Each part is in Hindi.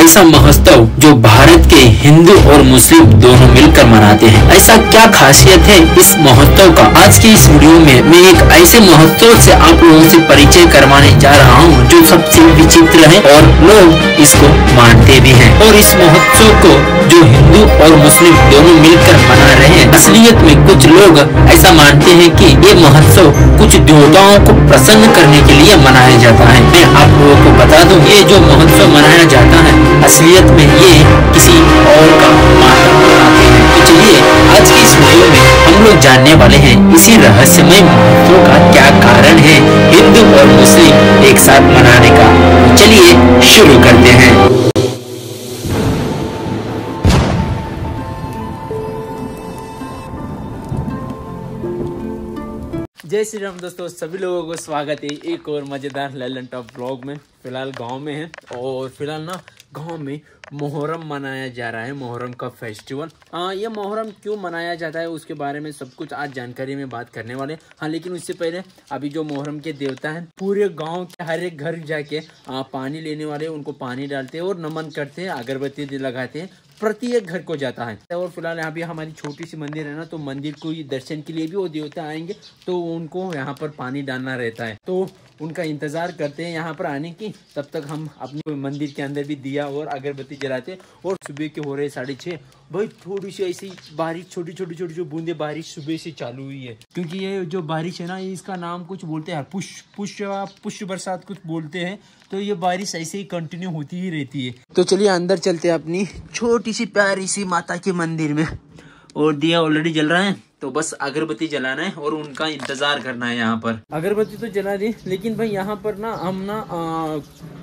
ऐसा महोत्सव जो भारत के हिंदू और मुस्लिम दोनों मिलकर मनाते हैं। ऐसा क्या खासियत है इस महोत्सव का? आज की इस वीडियो में मैं एक ऐसे महोत्सव से आप लोगों से परिचय करवाने जा रहा हूँ जो सबसे विचित्र है और लोग इसको मानते भी हैं। और इस महोत्सव को जो हिंदू और मुस्लिम दोनों मिलकर मना रहे हैं, असलियत में कुछ लोग ऐसा मानते हैं कि ये महोत्सव कुछ देवताओं को प्रसन्न करने के लिए मनाया जाता है। मैं आप लोगों को बता दूं, ये जो महोत्सव मनाया जाता है असलियत में ये किसी और का मातम मनाते हैं। तो चलिए आज की इस वीडियो में हम लोग जानने वाले हैं इसी रहस्यमय महोत्सव का क्या कारण है हिंदू और मुस्लिम एक साथ मनाने का। तो चलिए शुरू करते हैं। जय श्री राम दोस्तों, सभी लोगों को स्वागत है एक और मज़ेदार ललन टॉप ब्लॉग में। फ़िलहाल गांव में है और फिलहाल ना गांव में मुहर्रम मनाया जा रहा है, मुहर्रम का फेस्टिवल। ये मुहर्रम क्यों मनाया जाता है उसके बारे में सब कुछ आज जानकारी में बात करने वाले। हाँ, लेकिन उससे पहले अभी जो मुहर्रम के देवता हैं पूरे गांव के हर एक घर जाके पानी लेने वाले उनको पानी डालते हैं और नमन करते हैं, अगरबत्ती लगाते हैं, प्रत्येक घर को जाता है। और फिलहाल यहाँ भी हमारी छोटी सी मंदिर है ना, तो मंदिर को दर्शन के लिए भी वो देवता आएंगे तो उनको यहाँ पर पानी डालना रहता है, तो उनका इंतजार करते हैं यहाँ पर आने की। तब तक हम अपने मंदिर के अंदर भी दिया और अगरबत्ती जलाते हैं। और सुबह के हो रहे 6:30 भाई, थोड़ी सी ऐसी बारिश, छोटी छोटी जो बूंदे बारिश सुबह से चालू हुई है। क्योंकि ये जो बारिश है ना, इसका नाम कुछ बोलते हैं, पुष्प बरसात कुछ बोलते हैं। तो ये बारिश ऐसे ही कंटिन्यू होती ही रहती है। तो चलिए अंदर चलते हैं अपनी छोटी सी प्यारी सी माता के मंदिर में। और दिया ऑलरेडी जल रहा है, तो बस अगरबत्ती जलाना है और उनका इंतजार करना है। यहाँ पर अगरबत्ती तो जला दी, लेकिन भाई यहाँ पर ना हम ना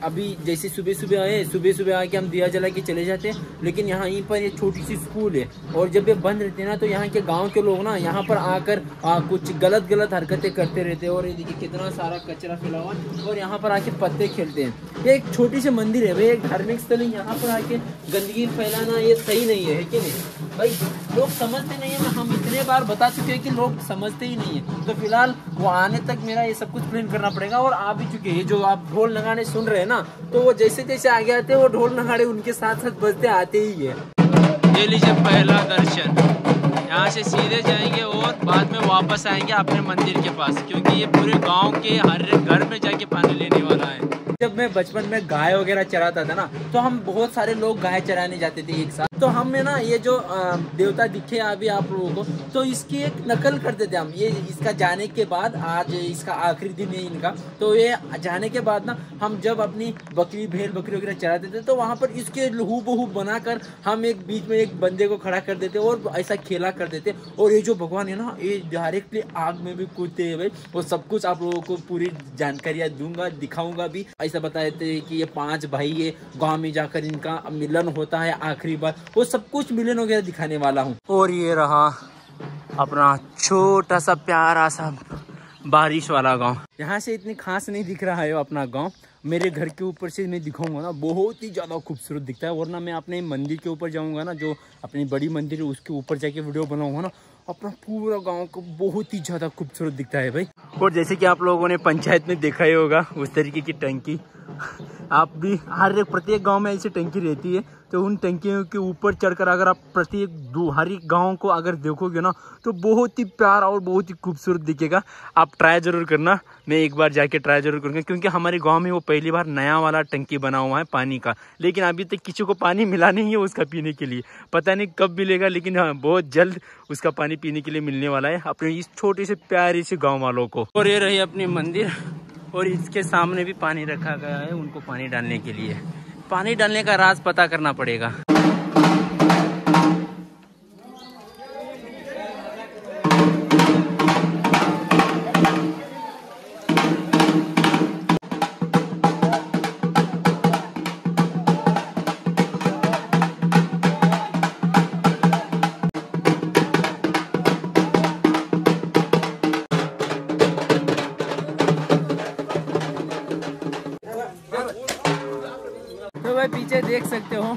अभी जैसे सुबह सुबह आके हम दिया जला के चले जाते हैं। लेकिन यहाँ पर ये छोटी सी स्कूल है और जब ये बंद रहते हैं ना, तो यहाँ के गांव के लोग ना यहाँ पर आकर कुछ गलत हरकतें करते रहते हैं। और ये देखिए कितना सारा कचरा फैला हुआ है और यहाँ पर आके पत्ते खेलते हैं। ये एक छोटी सी मंदिर है भाई, एक धार्मिक स्थल है। यहाँ पर आके गंदगी फैलाना ये सही नहीं है कि नहीं भाई? लोग समझते नहीं है। हम इतने बार बता चुके हैं कि लोग समझते ही नहीं है। तो फिलहाल वो आने तक मेरा ये सब कुछ प्लान करना पड़ेगा। और आ भी चुके हैं, जो आप ढोल नगाड़े सुन रहे हैं ना, तो वो जैसे जैसे आगे आते हैं वो ढोल नगाड़े उनके साथ साथ बजते आते ही है। ये लीजिए पहला दर्शन, यहाँ से सीधे जाएंगे और बाद में वापस आएंगे अपने मंदिर के पास, क्योंकि ये पूरे गांव के हर घर में जाके पानी लेने वाला है। जब मैं बचपन में गाय वगैरह चराता था ना, तो हम बहुत सारे लोग गाय चराने जाते थे एक साथ। तो हमने ना ये जो देवता दिखे अभी आप लोगों को, तो इसकी एक नकल करते थे हम। ये इसका जाने के बाद, आज इसका आखिरी दिन है इनका, तो ये जाने के बाद ना हम जब अपनी बकरी भेड़ बकरी वगैरह चराते थे, तो वहाँ पर इसके हूबहू बनाकर हम एक बीच में एक बंदे को खड़ा कर देते और ऐसा खेला कर देते। और ये जो भगवान है ना, ये डायरेक्टली आग में भी कूदते हैं भाई। वो सब कुछ आप लोगों को पूरी जानकारियाँ दूंगा, दिखाऊंगा भी। ऐसा बताए थे कि ये 5 भाई है, गांव में जाकर इनका मिलन होता है आखिरी बार, वो सब कुछ मिलन वगैरह दिखाने वाला हूँ। और ये रहा अपना छोटा सा प्यारा सा बारिश वाला गांव। यहाँ से इतनी खास नहीं दिख रहा है अपना गांव। मेरे घर के ऊपर से मैं दिखाऊंगा ना, बहुत ही ज़्यादा खूबसूरत दिखता है। वरना मैं अपने मंदिर के ऊपर जाऊंगा ना, जो अपनी बड़ी मंदिर है उसके ऊपर जाके वीडियो बनाऊंगा ना, अपना पूरा गांव को बहुत ही ज़्यादा खूबसूरत दिखता है भाई। और जैसे कि आप लोगों ने पंचायत में देखा ही होगा, उस तरीके की टंकी आप भी हर एक प्रत्येक गांव में ऐसी टंकी रहती है। तो उन टंकियों के ऊपर चढ़कर अगर आप हर एक गाँव को अगर देखोगे ना, तो बहुत ही प्यारा और बहुत ही खूबसूरत दिखेगा। आप ट्राई जरूर करना, मैं एक बार जाके ट्राई जरूर करूँगा, क्योंकि हमारे गांव में वो पहली बार नया वाला टंकी बना हुआ है पानी का। लेकिन अभी तक किसी को पानी मिला नहीं है उसका पीने के लिए, पता नहीं कब मिलेगा, लेकिन हाँ बहुत जल्द उसका पानी पीने के लिए मिलने वाला है अपने इस छोटे से प्यारे से गाँव वालों को। और ये रही अपनी मंदिर, और इसके सामने भी पानी रखा गया है उनको पानी डालने के लिए। पानी डालने का राज पता करना पड़ेगा। तो भाई पीछे देख सकते हो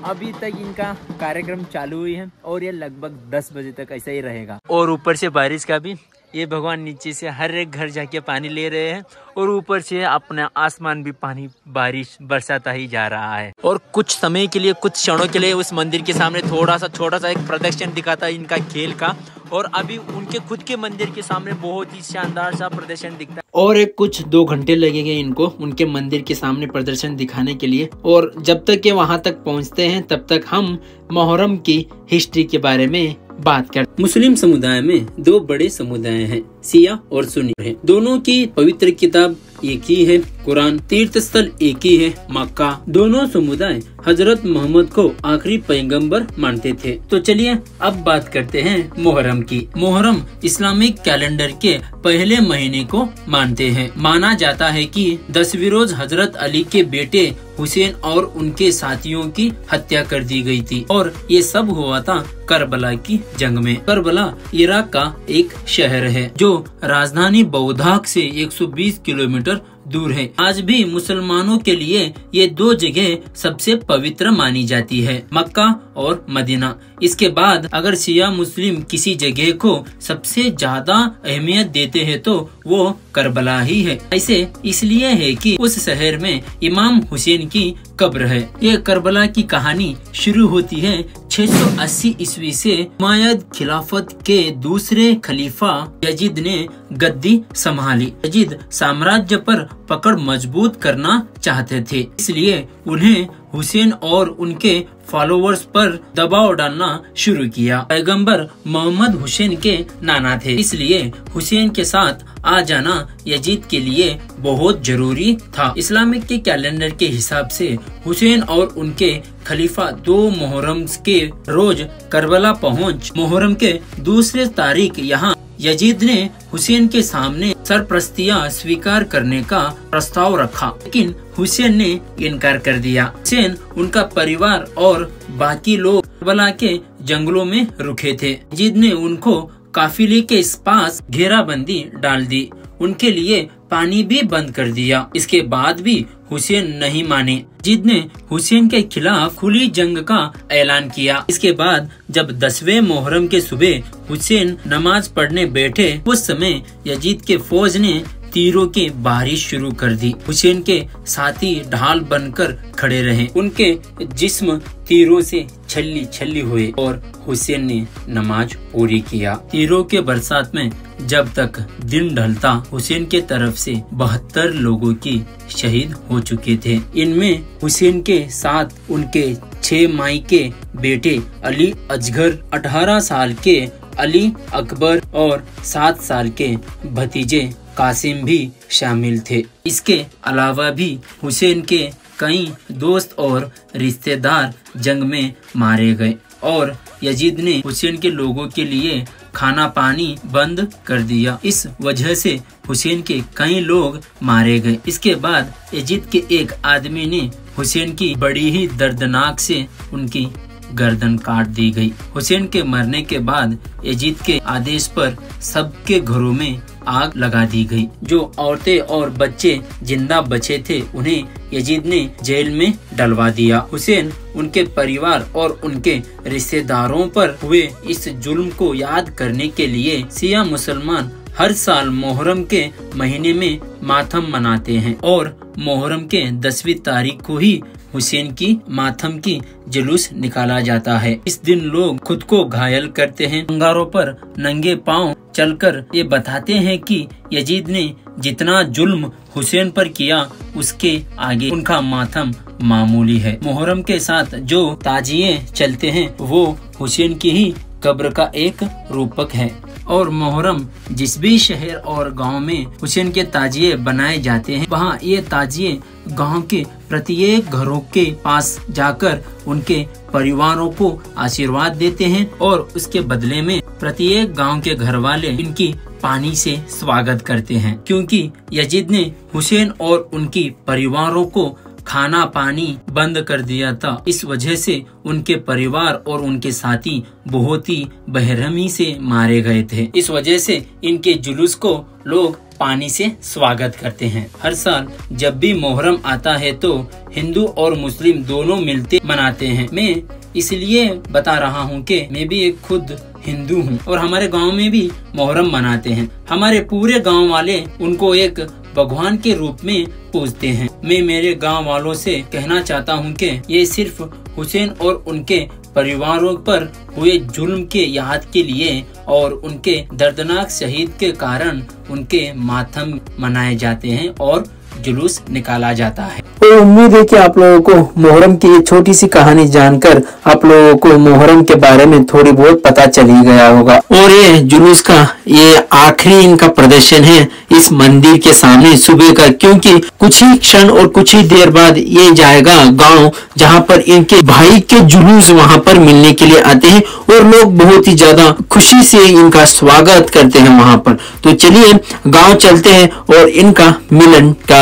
अभी तक इनका कार्यक्रम चालू हुई है और ये लगभग 10 बजे तक ऐसा ही रहेगा। और ऊपर से बारिश का भी ये भगवान नीचे से हर एक घर जाके पानी ले रहे हैं और ऊपर से अपना आसमान भी पानी बारिश बरसाता ही जा रहा है। और कुछ समय के लिए, कुछ क्षणों के लिए उस मंदिर के सामने थोड़ा सा छोटा सा एक प्रदर्शन दिखाता है इनका खेल का। और अभी उनके खुद के मंदिर के सामने बहुत ही शानदार सा प्रदर्शन दिखता है। और एक कुछ 2 घंटे लगेंगे इनको उनके मंदिर के सामने प्रदर्शन दिखाने के लिए। और जब तक ये वहां तक पहुंचते हैं तब तक हम मुहर्रम की हिस्ट्री के बारे में बात करते। मुस्लिम समुदाय में 2 बड़े समुदाय हैं, शिया और सुन्नी है। दोनों की पवित्र किताब एक ही है, कुरान। तीर्थ स्थल एक ही है, मक्का। दोनों समुदाय हजरत मोहम्मद को आखिरी पैगंबर मानते थे। तो चलिए अब बात करते हैं मुहर्रम की। मुहर्रम इस्लामिक कैलेंडर के पहले महीने को मानते हैं। माना जाता है कि 10वीं रोज हजरत अली के बेटे हुसैन और उनके साथियों की हत्या कर दी गई थी और ये सब हुआ था करबला की जंग में। करबला इराक का एक शहर है जो राजधानी बगदाद से 120 किलोमीटर दूर है। आज भी मुसलमानों के लिए ये 2 जगह सबसे पवित्र मानी जाती है, मक्का और मदीना। इसके बाद अगर शिया मुस्लिम किसी जगह को सबसे ज्यादा अहमियत देते हैं तो वो करबला ही है। ऐसे इसलिए है कि उस शहर में इमाम हुसैन की कब्र है। ये करबला की कहानी शुरू होती है 680 ईस्वी से उमय्यद खिलाफत के दूसरे खलीफा यजीद ने गद्दी संभाली। यजीद साम्राज्य पर पकड़ मजबूत करना चाहते थे, इसलिए उन्हें हुसैन और उनके फॉलोअर्स पर दबाव डालना शुरू किया। पैगंबर मोहम्मद हुसैन के नाना थे, इसलिए हुसैन के साथ आ जाना यजीद के लिए बहुत जरूरी था। इस्लामिक के कैलेंडर के हिसाब से हुसैन और उनके खलीफा 2 मुहर्रम के रोज करबला पहुंच। मुहर्रम के दूसरे तारीख यहाँ यजीद ने हुसैन के सामने सरप्रस्तियां स्वीकार करने का प्रस्ताव रखा, लेकिन हुसैन ने इनकार कर दिया। हुसैन, उनका परिवार और बाकी लोग करबला के जंगलों में रुके थे। यजीद ने उनको काफिले के पास घेराबंदी डाल दी, उनके लिए पानी भी बंद कर दिया। इसके बाद भी हुसैन नहीं माने। यजीद ने हुसैन के खिलाफ खुली जंग का ऐलान किया। इसके बाद जब 10वें मुहर्रम के सुबह हुसैन नमाज पढ़ने बैठे, उस समय यजीद के फौज ने तीरों की बारिश शुरू कर दी। हुसैन के साथी ढाल बनकर खड़े रहे, उनके जिस्म तीरों से छल्ली छल्ली हुए और हुसैन ने नमाज पूरी किया। तीरों के बरसात में जब तक दिन ढलता, हुसैन के तरफ से 72 लोगों की शहीद हो चुके थे। इनमें हुसैन के साथ उनके 6 माई के बेटे अली असगर, 18 साल के अली अकबर और 7 साल के भतीजे कासिम भी शामिल थे। इसके अलावा भी हुसैन के कई दोस्त और रिश्तेदार जंग में मारे गए और यजीद ने हुसैन के लोगों के लिए खाना पानी बंद कर दिया। इस वजह से हुसैन के कई लोग मारे गए। इसके बाद यजीद के एक आदमी ने हुसैन की बड़ी ही दर्दनाक से उनकी गर्दन काट दी गई। हुसैन के मरने के बाद यजीद के आदेश पर सबके घरों में आग लगा दी गई। जो औरतें और बच्चे जिंदा बचे थे उन्हें यजीद ने जेल में डलवा दिया। हुसैन, उनके परिवार और उनके रिश्तेदारों पर हुए इस जुल्म को याद करने के लिए शिया मुसलमान हर साल मुहर्रम के महीने में मातम मनाते हैं और मुहर्रम के 10वीं तारीख को ही हुसैन की मातम की जुलूस निकाला जाता है। इस दिन लोग खुद को घायल करते हैं, अंगारों पर नंगे पांव चलकर ये बताते हैं कि यजीद ने जितना जुल्म हुसैन पर किया उसके आगे उनका मातम मामूली है। मुहर्रम के साथ जो ताजिए चलते हैं वो हुसैन की ही कब्र का एक रूपक है और मुहर्रम जिस भी शहर और गांव में हुसैन के ताजिए बनाए जाते हैं, वहाँ ये ताजिए गांव के प्रत्येक घरों के पास जाकर उनके परिवारों को आशीर्वाद देते हैं और उसके बदले में प्रत्येक गांव के घर वाले इनकी पानी से स्वागत करते हैं। क्योंकि यजीद ने हुसैन और उनकी परिवारों को खाना पानी बंद कर दिया था, इस वजह से उनके परिवार और उनके साथी बहुत ही बेरहमी से मारे गए थे। इस वजह से इनके जुलूस को लोग पानी से स्वागत करते हैं। हर साल जब भी मुहर्रम आता है तो हिंदू और मुस्लिम दोनों मिलते मनाते हैं। मैं इसलिए बता रहा हूँ कि मैं भी एक खुद हिंदू हूँ और हमारे गांव में भी मोहर्रम मनाते हैं। हमारे पूरे गांव वाले उनको एक भगवान के रूप में पूजते हैं। मैं मेरे गांव वालों से कहना चाहता हूँ कि ये सिर्फ हुसैन और उनके परिवारों पर हुए जुल्म के याद के लिए और उनके दर्दनाक शहीद के कारण उनके मातम मनाए जाते हैं और जुलूस निकाला जाता है। तो उम्मीद है कि आप लोगों को मोहर्रम की ये छोटी सी कहानी जानकर आप लोगों को मोहर्रम के बारे में थोड़ी बहुत पता चल ही गया होगा। और ये जुलूस का ये आखिरी इनका प्रदर्शन है इस मंदिर के सामने सुबह का, क्योंकि कुछ ही क्षण और कुछ ही देर बाद ये जाएगा गांव जहां पर इनके भाई के जुलूस वहां पर मिलने के लिए आते हैं और लोग बहुत ही ज्यादा खुशी से इनका स्वागत करते हैं वहां पर। तो चलिए गांव चलते हैं और इनका मिलन का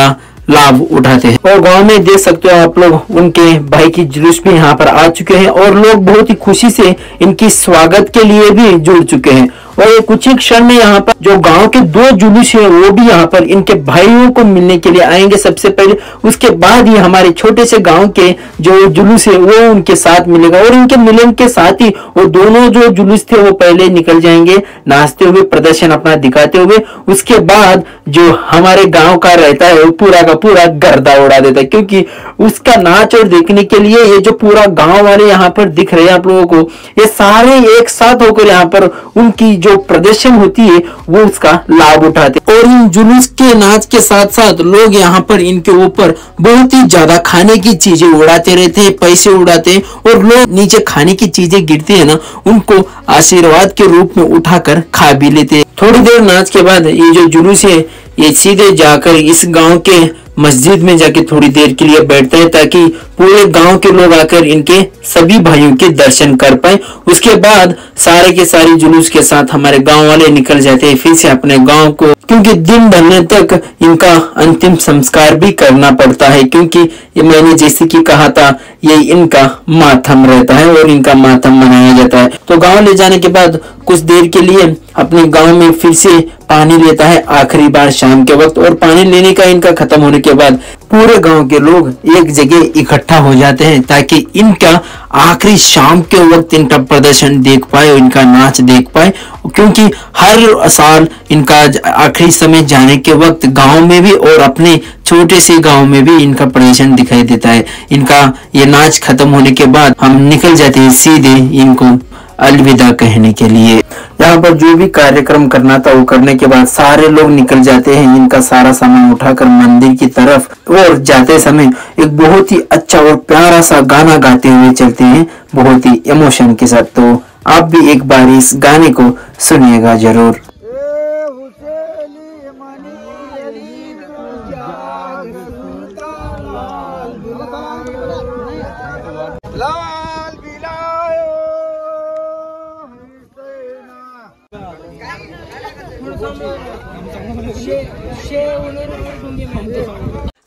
लाभ उठाते हैं। और गांव में देख सकते हो आप लोग उनके भाई की जुलूस भी यहाँ पर आ चुके हैं और लोग बहुत ही खुशी से इनकी स्वागत के लिए भी जुड़ चुके हैं। और कुछ ही क्षण में यहाँ पर जो गांव के 2 जुलूस है वो भी यहाँ पर इनके भाइयों को मिलने के लिए आएंगे सबसे पहले। उसके बाद ही हमारे छोटे से गांव के जो जुलूस है वो उनके साथ मिलेगा और इनके मिलन के साथ ही वो दोनों जो जुलूस थे वो पहले निकल जाएंगे नाचते हुए, प्रदर्शन अपना दिखाते हुए। उसके बाद जो हमारे गांव का रहता है वो पूरा का पूरा गर्दा उड़ा देता है, क्योंकि उसका नाच और देखने के लिए ये जो पूरा गांव वाले यहाँ पर दिख रहे हैं आप लोगों को, ये सारे एक साथ होकर यहाँ पर उनकी जो प्रदर्शन होती है वो उसका लाभ उठाते हैं। और इन जुलूस के नाच के साथ साथ लोग यहाँ पर इनके ऊपर बहुत ही ज्यादा खाने की चीजें उड़ाते रहते हैं, पैसे उड़ाते हैं और लोग नीचे खाने की चीजें गिरती है ना उनको आशीर्वाद के रूप में उठाकर खा भी लेते हैं। थोड़ी देर नाच के बाद ये जो जुलूस है ये सीधे जाकर इस गांव के मस्जिद में जाके थोड़ी देर के लिए बैठता है ताकि पूरे गांव के लोग आकर इनके सभी भाइयों के दर्शन कर पाए। उसके बाद सारे के सारे जुलूस के साथ हमारे गांव वाले निकल जाते हैं फिर से अपने गांव को, क्योंकि दिन ढलने तक इनका अंतिम संस्कार भी करना पड़ता है, क्योंकि ये मैंने जैसे कि कहा था ये इनका मातम रहता है और इनका मातम मनाया जाता है। तो गांव ले जाने के बाद कुछ देर के लिए अपने गांव में फिर से पानी लेता है आखिरी बार शाम के वक्त, और पानी लेने का इनका खत्म होने के बाद पूरे गांव के लोग एक जगह इकट्ठा हो जाते हैं ताकि इनका आखिरी शाम के वक्त इनका प्रदर्शन देख पाए और इनका नाच देख पाए, क्योंकि हर साल इनका आखिरी समय जाने के वक्त गांव में भी और अपने छोटे से गांव में भी इनका प्रदर्शन दिखाई देता है। इनका ये नाच खत्म होने के बाद हम निकल जाते हैं सीधे इनको अलविदा कहने के लिए। यहाँ पर जो भी कार्यक्रम करना था वो करने के बाद सारे लोग निकल जाते हैं इनका सारा सामान उठाकर मंदिर की तरफ, और जाते समय एक बहुत ही अच्छा और प्यारा सा गाना गाते हुए चलते हैं बहुत ही इमोशन के साथ। तो आप भी एक बार इस गाने को सुनिएगा जरूर।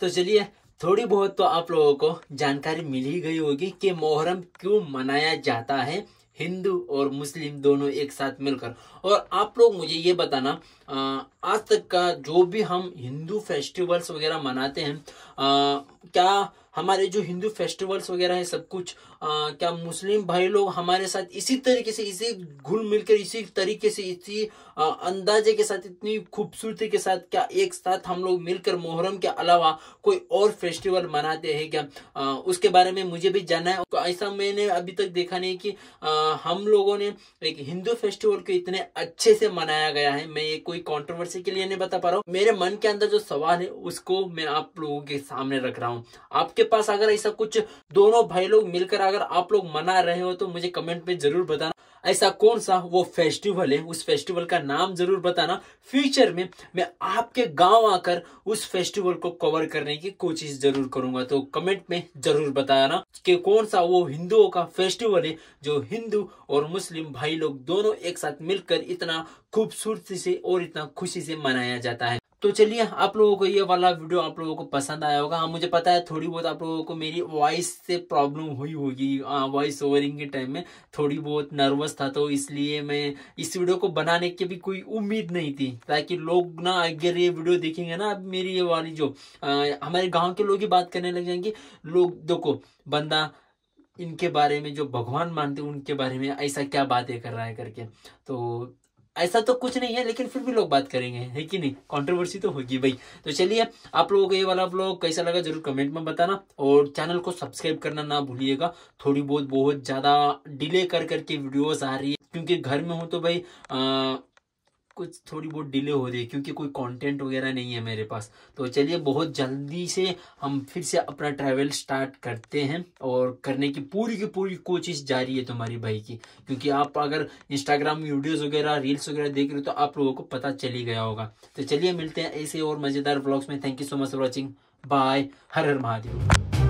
तो चलिए थोड़ी बहुत तो आप लोगों को जानकारी मिल ही गई होगी कि मोहर्रम क्यों मनाया जाता है हिंदू और मुस्लिम दोनों एक साथ मिलकर। और आप लोग मुझे ये बताना आज तक का जो भी हम हिंदू फेस्टिवल्स वगैरह मनाते हैं क्या हमारे जो हिंदू फेस्टिवल्स वगैरह है सब कुछ क्या मुस्लिम भाई लोग हमारे साथ इसी तरीके से इसी घुल मिलकर इसी तरीके से इसी अंदाजे के साथ इतनी खूबसूरती के साथ क्या एक साथ हम लोग मिलकर मोहर्रम के अलावा कोई और फेस्टिवल मनाते हैं क्या? उसके बारे में मुझे भी जानना है। तो ऐसा मैंने अभी तक देखा नहीं कि हम लोगों ने एक हिंदू फेस्टिवल को इतने अच्छे से मनाया गया है। मैं ये कोई कंट्रोवर्सी के लिए नहीं बता पा रहा हूँ, मेरे मन के अंदर जो सवाल है उसको मैं आप लोगों के सामने रख रहा हूँ। आपके पास अगर ऐसा कुछ दोनों भाई लोग मिलकर अगर आप लोग मना रहे हो तो मुझे कमेंट में जरूर बताना ऐसा कौन सा वो फेस्टिवल है, उस फेस्टिवल का नाम जरूर बताना। फ्यूचर में मैं आपके गांव आकर उस फेस्टिवल को कवर करने की कोशिश जरूर करूंगा। तो कमेंट में जरूर बताना कि कौन सा वो हिंदुओं का फेस्टिवल है जो हिंदू और मुस्लिम भाई लोग दोनों एक साथ मिलकर इतना खूबसूरती से और इतना खुशी से मनाया जाता है। तो चलिए आप लोगों को ये वाला वीडियो आप लोगों को पसंद आया होगा। हाँ मुझे पता है थोड़ी बहुत आप लोगों को मेरी वॉइस से प्रॉब्लम हुई होगी, वॉइस ओवरिंग के टाइम में थोड़ी बहुत नर्वस था, तो इसलिए मैं इस वीडियो को बनाने की भी कोई उम्मीद नहीं थी ताकि लोग ना अगर ये वीडियो देखेंगे ना अब मेरी ये वाली जो हमारे गाँव के लोग ही बात करने लग जाएंगे। लोग देखो बंदा इनके बारे में, जो भगवान मानते हैं उनके बारे में ऐसा क्या बातें कर रहा है करके। तो ऐसा तो कुछ नहीं है, लेकिन फिर भी लोग बात करेंगे, है कि नहीं, कंट्रोवर्सी तो होगी भाई। तो चलिए, आप लोगों को ये वाला व्लॉग कैसा लगा जरूर कमेंट में बताना, और चैनल को सब्सक्राइब करना ना भूलिएगा। थोड़ी बहुत ज्यादा डिले कर करके वीडियोस आ रही है, क्योंकि घर में हूँ तो भाई कुछ थोड़ी बहुत डिले हो रही है, क्योंकि कोई कंटेंट वगैरह नहीं है मेरे पास। तो चलिए, बहुत जल्दी से हम फिर से अपना ट्रैवल स्टार्ट करते हैं, और करने की पूरी कोशिश जारी है तुम्हारी भाई की, क्योंकि आप अगर इंस्टाग्राम वीडियोस वगैरह रील्स वगैरह देख रहे हो तो आप लोगों को पता चल ही गया होगा। तो चलिए, मिलते हैं ऐसे और मजेदार व्लॉग्स में। Thank you so much for watching. Bye. हर हर महादेव।